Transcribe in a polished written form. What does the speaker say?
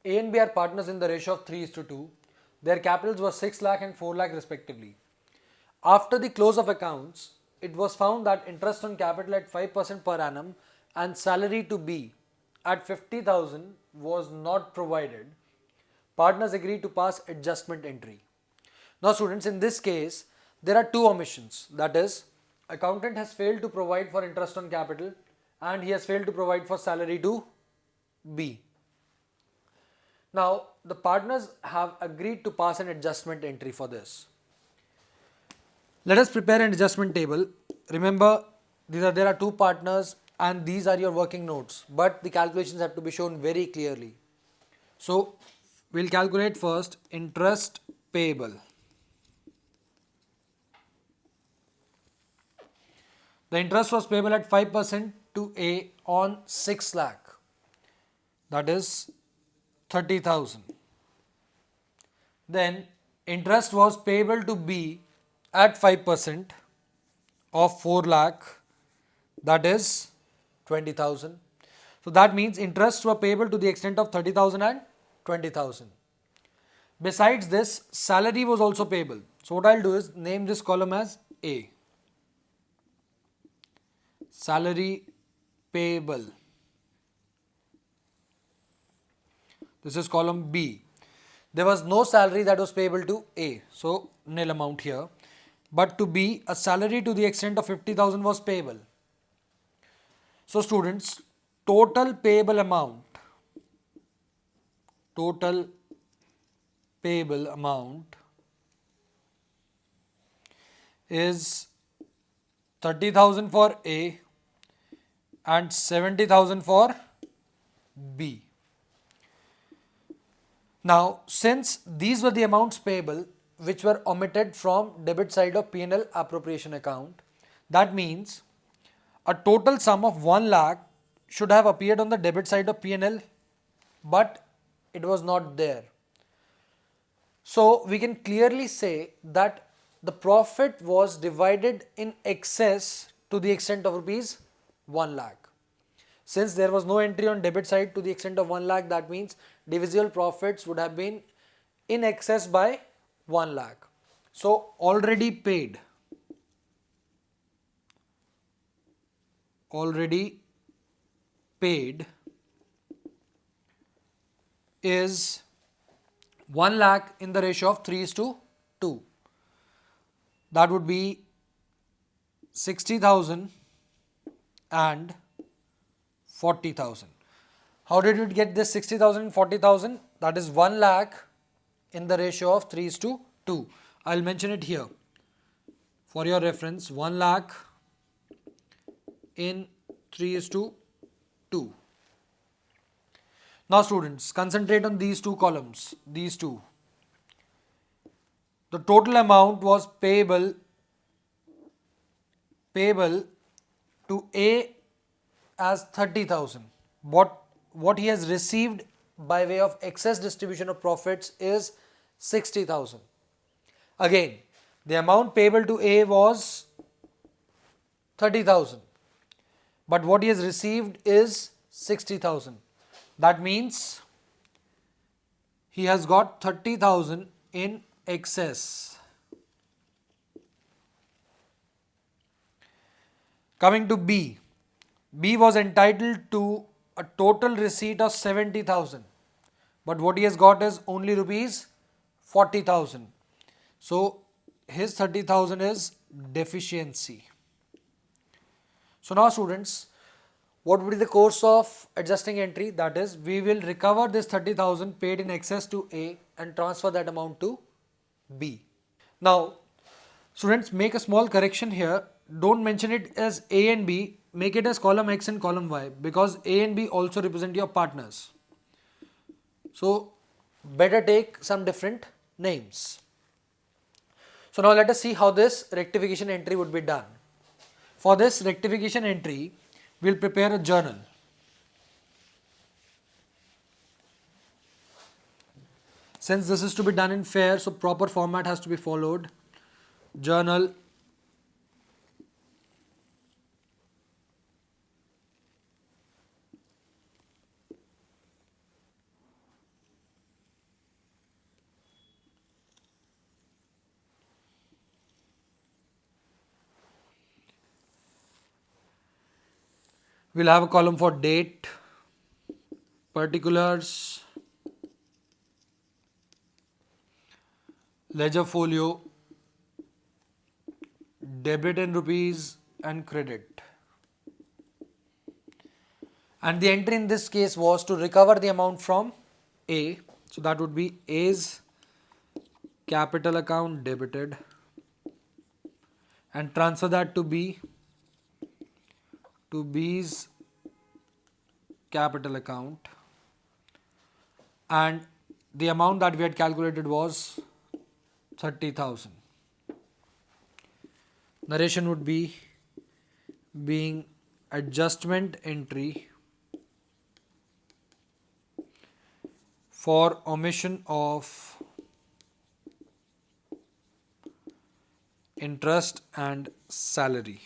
A and B are partners in the ratio of 3:2. Their capitals were 6 lakh and 4 lakh respectively. After the close of accounts, it was found that interest on capital at 5% per annum and salary to B at 50,000 was not provided. Partners agreed to pass adjustment entry. Now students, in this case, there are two omissions. That is, accountant has failed to provide for interest on capital and he has failed to provide for salary to B. Now, the partners have agreed to pass an adjustment entry for this. Let us prepare an adjustment table. Remember, there are two partners and these are your working notes, but the calculations have to be shown very clearly. So, we'll calculate first interest payable. The interest was payable at 5% to A on 6 lakh. That is 30,000. Then interest was payable to B at 5% of 4 lakh, that is 20,000. So that means interests were payable to the extent of 30,000 and 20,000. Besides this, salary was also payable. So what I'll do is name this column as A. Salary payable. This is column B. There was no salary that was payable to A, so nil amount here. But to B, a salary to the extent of 50,000 was payable. So students, total payable amount is 30,000 for A and 70,000 for B. Now, since these were the amounts payable which were omitted from debit side of P&L appropriation account, that means a total sum of 1 lakh should have appeared on the debit side of P&L, but it was not there. So we can clearly say that the profit was divided in excess to the extent of rupees 1 lakh. Since there was no entry on debit side to the extent of 1 lakh, that means divisible profits would have been in excess by 1 lakh. So already paid is 1 lakh in the ratio of 3:2. That would be 60,000 and 40,000. How did we get this 60,000 and 40,000? That is 1 lakh in the ratio of 3:2. I'll mention it here for your reference. 1 lakh in 3:2. Now students, concentrate on these two columns, these two. The total amount was payable to A as 30,000. What he has received by way of excess distribution of profits is 60,000. Again, the amount payable to A was 30,000, but what he has received is 60,000. That means he has got 30,000 in excess. Coming to B. B was entitled to a total receipt of 70,000, but what he has got is only rupees 40,000. So his 30,000 is deficiency. So now students, what would be the course of adjusting entry? That is, we will recover this 30,000 paid in excess to A and transfer that amount to B. Now, students, make a small correction here. Don't mention it as A and B. Make it as column X and column Y, because A and B also represent your partners. So, better take some different names. So now let us see how this rectification entry would be done. For this rectification entry, we'll prepare a journal. Since this is to be done in fair, so proper format has to be followed. Journal We'll have a column for date, particulars, ledger folio, debit in rupees and credit. And the entry in this case was to recover the amount from A. So that would be A's capital account debited and transfer that to B, to B's capital account, and the amount that we had calculated was 30,000. Narration would be being adjustment entry for omission of interest and salary.